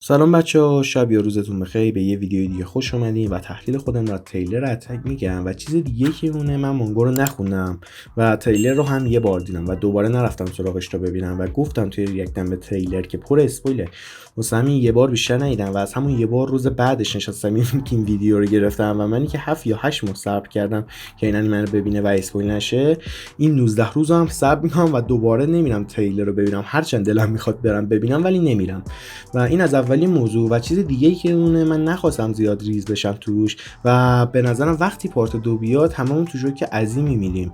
سلام بچه‌ها، شب یا روزتون بخیر. به یه ویدیو دیگه خوش اومدین و تحلیل خودم را تریلر اتک میگم و چیز دیگه که اونه، من مانگا رو نخوندم و تریلر رو هم یه بار دیدم و دوباره نرفتم سراغش تا ببینم و گفتم توی ریاکتم به تریلر که پر اسپویله. واسه همین یه بار بیشتر ندیدم و از همون یه بار روز بعدش نشستم این ویدیو رو گرفتم و منی که 7 یا 8 ماه صبر کردم که این منو ببینه و اسپویل نشه، این 19 روز هم صبر میکنم و دوباره نمیرم تریلر رو ببینم، هرچند دلم میخواد برم ببینم ولی نمیرم. و این از اولین موضوع و چیز دیگه ای که اونه، من نخواستم زیاد ریز بشم توش و به نظرم وقتی پارت 2 بیاد هممون تو شوک عظیمی میلیم.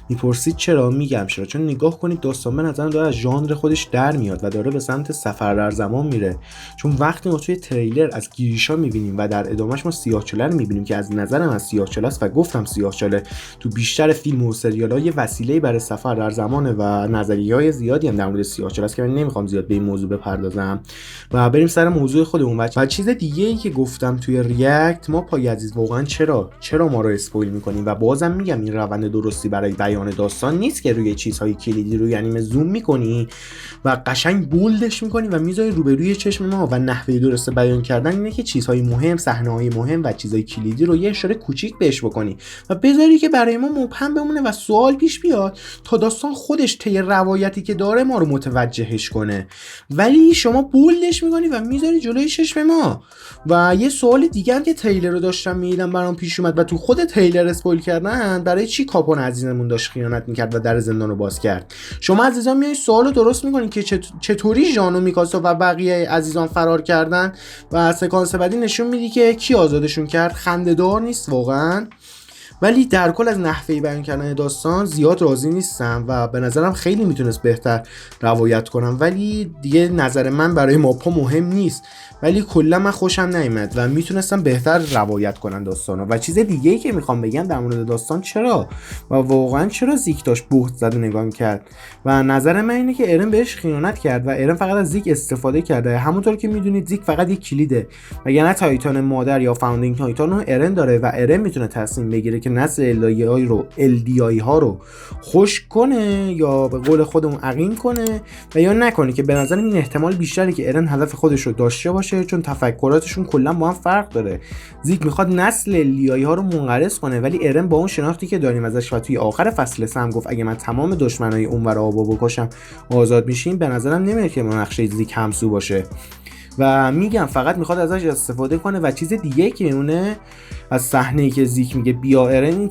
میپرسید چرا؟ میگم چرا، چون نگاه کنید داستان به نظرم داره از ژانر خودش در میاد و داره به سمت سفر در زمان میره. چون وقتی ما توی تریلر از گیریشا میبینیم و در ادامهش ما سیاه‌چاله رو میبینیم که از نظر من سیاه‌چاله است و گفتم سیاه‌چاله تو بیشتر فیلم و سریال‌ها یه وسیله برای سفر در زمانه و نظریه‌های زیادی هم در مورد سیاه‌چاله است که من نمیخوام زیاد به این موضوع بپردازم و بریم سر موضوع خودمون. و چیز دیگه ای که گفتم توی ریاکت، ما پای عزیز واقعا چرا ما رو اسپویل میکنیم؟ و بازم میگم این روند درستی برای بیان داستان نیست که روی چیزهای کلیدی روی انیمه زوم میکنی و قشنگ بولدش میکنی و میذاری روبروی چشم ما و نحوه درست بیان کردن اینه که چیزهای مهم، صحنه‌های مهم و چیزهای کلیدی رو یه اشاره کوچیک بهش بکنی و بذاری که برای ما مبهم بمونه و سوال پیش بیاد تا داستان خودش طی روایتی که داره ما رو متوجهش کنه. ولی شما بولدش میکنی و میذاری جلوی چشم ما. و یه سوال دیگه هم که تریلر رو داشتم میدیدم برام پیش اومد و تو خود تریلر اسپویل کردن، برای چی کاپون عزیزمون داشت خیانت میکرد و در زندان رو باز کرد؟ شما عزیزان میای سوالو درست میکنین که چطوری ژانو میکاسو و بقیه عزیزان فرار کردن و سکانس بعدی نشون میدی که کی آزادشون کرد. خنده‌دار نیست واقعا؟ ولی در کل از نحوه بیان کردن داستان زیاد راضی نیستم و به نظرم خیلی میتونست بهتر روایت کنم، ولی دیگه نظر من برای ماپا مهم نیست. ولی کلا من خوشم نیامد و میتونستم بهتر روایت کنن داستانو. و چیز دیگه ای که میخوام بگم در مورد داستان، چرا و واقعا چرا زیک داشت بهت زد و نگاه کرد و نظر من اینه که ارن بهش خیانت کرد و ارن فقط از زیک استفاده کرده. همونطور که میدونید زیک فقط یک کلیده و یعنی تایتان مادر یا فاوندینگ تایتان رو ارن داره و ارن میتونه تصمیم بگیره که نسل LDI ها رو خوش کنه یا به قول خودمون عقیم کنه و یا نکنه، که به نظر این احتمال بیشتره که ارن هدف خودش رو داشته باشه چون تفکراتشون کلا با هم فرق داره. زیک میخواد نسل LDI ها رو منقرض کنه ولی ارن با اون شناختی که داریم ازش و توی آخر فصل 3 هم گفت اگه من تمام دشمنای اونور آبا بکشم آزاد میشیم، به نظرم نمیاد که نقشه زیک همسو باشه و میگم فقط میخواد ازش استفاده کنه. و چیز دیگه که میمونه از صحنه‌ای که زیک میگه بیا ارن، این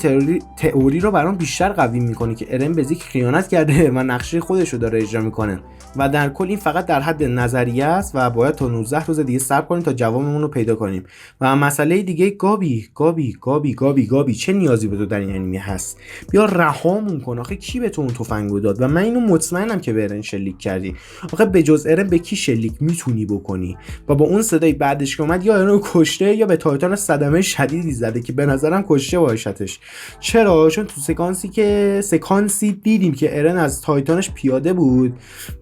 تئوری رو برام بیشتر قوی میکنه که ارن به زیک خیانت کرده و نقشه خودش رو داره اجرا میکنه و در کل این فقط در حد نظریه است و باید تا 19 روز دیگه صبر کنیم تا جوابمون رو پیدا کنیم. و مسئله دیگه، گابی چه نیازی به تو در این انیمه هست؟ بیا رهامون کن. آخه کی به تو اون تفنگو داد؟ و من اینو مطمئنم که به ارن شلیک کردی. آخه به جز ارن به کی شلیک میتونی بکنی؟ و با اون صدای بعدش که اومد یا ارن کشته یا به تایتان صدمه شدیدی زده که به نظرم کشته باشتش. چرا؟ چون تو سکانسی دیدیم که ارن از تایتانش پیاده بود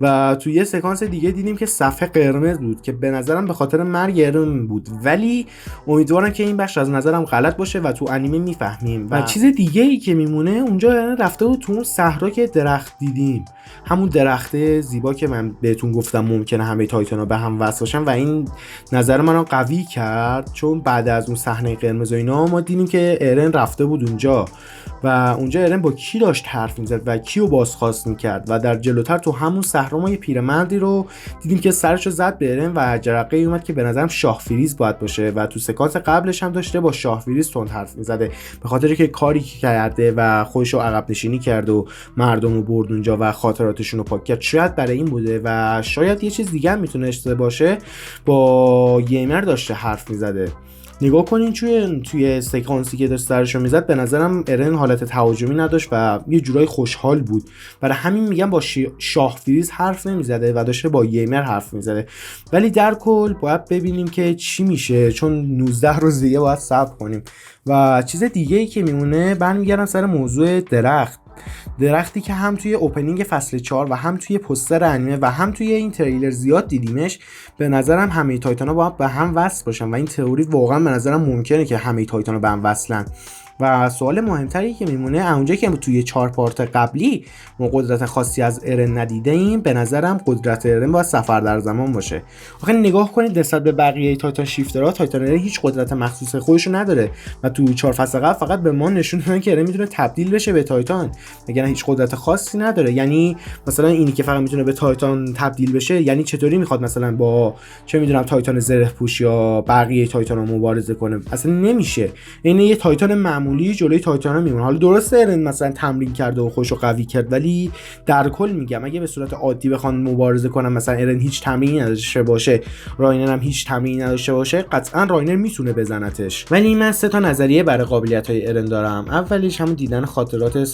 و تو یه سکانس دیگه دیدیم که صفحه قرمز بود که به نظرم به خاطر مرگ ارن بود، ولی امیدوارم که این بخش از نظرم غلط باشه و تو انیمه میفهمیم. و چیز دیگه ای که میمونه، اونجا ارن رفته بود تو اون صحرا که درخت دیدیم، همون درخت زیبا که من بهتون گفتم ممکنه همه تایتانا به هم وصل باشن و این نظر منو قوی کرد، چون بعد از اون صحنه قرمز و اینا ما دیدیم که ارن رفته بود اونجا و اونجا ارن با کی داشت حرف میزد و کیو بازخواست میکرد و در جلوتر تو همون صحرا ما یه پیرمردی رو دیدیم که سرشو زد به ارن و جرقه اومد که به نظرم شاه فریز باید باشه و تو سکانس قبلش هم داشته با شاه فریز تند حرف میزده به خاطر که کاری که کرده و خودشو عقب نشینی کرد و مردمو برد اونجا و خاطراتشون رو پاک کرد. شاید برای این بوده و شاید یه چیز دیگه هم میتونه باشه، با گیمر داشته حرف میزده. نگاه کنین توی سکانسی که داشت سرشو میزد، به نظرم ارن حالت تهاجمی نداشت و یه جورای خوشحال بود. برای همین میگم با شاه فریز حرف نمیزده و داشته با گیمر حرف میزده. ولی در کل باید ببینیم که چی میشه، چون 19 روز دیگه باید صبر کنیم. و چیز دیگه ای که میمونه، برمیگردم سر موضوع درختی که هم توی اوپنینگ فصل 4 و هم توی پوستر انیمه و هم توی این تریلر زیاد دیدیمش. به نظرم همه تایتانا باید به هم وصل باشن و این تئوری واقعا به نظرم ممکنه که همه تایتانا به هم وصلن و سوال مهمتری که میمونه اونجایی که توی 4 پارت قبلی ما قدرت خاصی از ارن ندیده ایم، به نظرم قدرت ارن باید سفر در زمان باشه. آخه نگاه کنید نسبت به بقیه تایتان شیفترها، تایتان ارن هیچ قدرت مخصوص خودشو نداره و تو 4 فصل قبل فقط به ما نشون دادن که ارن میتونه تبدیل بشه به تایتان، مگر هیچ قدرت خاصی نداره. یعنی مثلا اینی که فقط میتونه به تایتان تبدیل بشه، یعنی چطوری میخواد مثلا با چه میدونم تایتان زره پوش یا بقیه تایتانا مبارزه کنه؟ اصلا نمیشه. این یه تایتان معمولی جلوی تایتانا میمونه. حالا درسته ارن مثلا تمرین کرده و خودشو قوی کرد، ولی در کل میگم اگه به صورت عادی بخوان مبارزه کنن، مثلا ارن هیچ تمرینی نداشته باشه، راینر هم هیچ تمرینی نداشته باشه، قطعا راینر میتونه بزنتش. ولی من 3 تا نظریه برای قابلیت‌های ارن دارم. اولیش همون دیدن خاطرات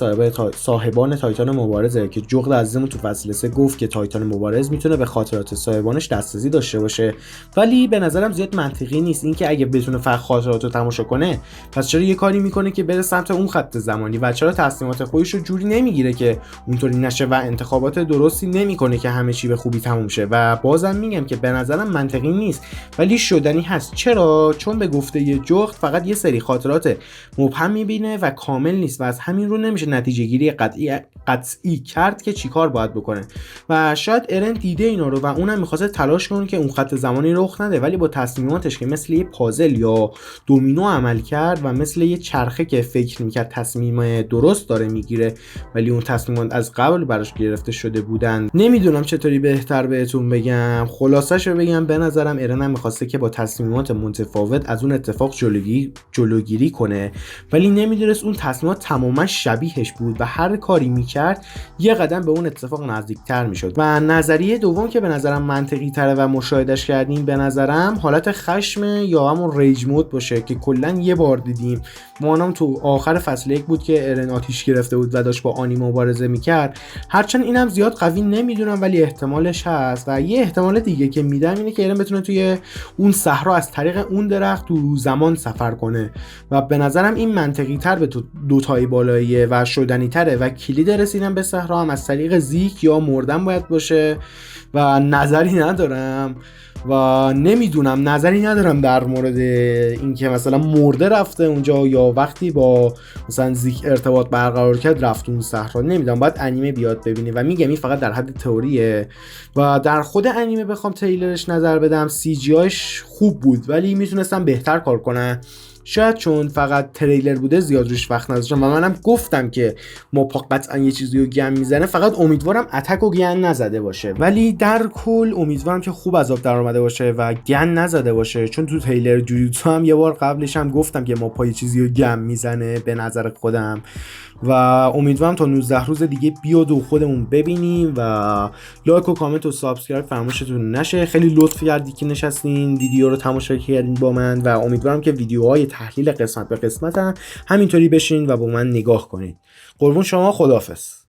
صاحبان تایتان مبارزه که جغد عزیزمون تو فصل 3 گفت که تایتان مبارز میتونه به خاطرات صاحبانش دسترسی داشته باشه، ولی به نظرم زیاد منطقی نیست. اینکه اگه بتونه فقط خاطرات رو تماشا کنه، پس چرا یه کاری میکنه که بره سمت اون خط زمانی و چرا تصمیمات خودش رو جوری نمیگیره که اونطوری نشه و انتخابات درستی نمیکنه که همه چی به خوبی تموم شه؟ و بازم میگم که به نظرم منطقی نیست ولی شدنی هست. چرا؟ چون به گفته یه جغد فقط یه سری خاطرات مبهم میبینه و کامل نیست و از همین رو نمیشه نتیجه گیری قطعی کرد که چیکار باید بکنه. و شاید ارن دیده اینا رو و اونم میخواسته تلاش کنه که اون خط زمانی رخ نده، ولی با تصمیماتش که مثل یه پازل یا دومینو عمل کرد و مثل یه چرخه که فکر میکرد تصمیم درست داره میگیره ولی اون تصمیمات از قبل براش گرفته شده بودن. نمیدونم چطوری بهتر بهتون بگم. خلاصش رو بگم، به نظرم ارن هم میخواسته که با تصمیمات متفاوت از اون اتفاق جلوگیری کنه، ولی نمیدونست اون تصمیمات تماما شبیهش بود و هر کاری میکرد یه قدم به اون اتفاق نزدیکتر میشد. و نظریه دوم که به نظرم منطقی تره و مشاهدش کردیم، به نظرم حالت خشم یا همون ریج مود باشه که کلا یه بار دیدیم. ما تو آخر فصل 1 بود که ارن آتیش گرفته بود و داشت با آنی مبارزه میکرد. هرچند اینم زیاد قوی نمیدونم ولی احتمالش هست. و یه احتمال دیگه که میدم اینه که ارن بتونه توی اون صحرا از طریق اون درخت تو زمان سفر کنه و به نظرم این منطقی تر به دوتای بالاییه و شدنی تره و کلید رسیدن به صحرا هم از طریق زیک یا مردن باید باشه. و نظری ندارم در مورد اینکه مثلا مرده رفته اونجا یا وقتی با مثلا زیک ارتباط برقرار کرد رفت اون صحرا. نمیدونم، باید انیمه بیاد ببینی و میگم این فقط در حد تئوریه. و در خود انیمه بخوام تریلرش نظر بدم، سی جی آیش خوب بود ولی میتونستم بهتر کار کنن. شاید چون فقط تریلر بوده زیاد روش وقت نذاشتم و منم گفتم که ماپا قطعا یه چیزی رو گن میزنه، فقط امیدوارم اتک و گن نزده باشه. ولی در کل امیدوارم که خوب از آب در اومده باشه و گن نزده باشه، چون تو تریلر جوجوتسو هم یه بار قبلش هم گفتم که ماپا یه چیزی رو گن میزنه به نظر خودم. و امیدوارم تا 19 روز دیگه بیاد و خودمون ببینیم و لایک و کامنت و سابسکرایب فراموشتون نشه. خیلی لطف کردی که نشستین ویدیو رو تماشا کردین با من و امیدوارم که ویدیوهای تحلیل قسمت به قسمت هم همینطوری بشین و با من نگاه کنید. قربون شما، خداحافظ.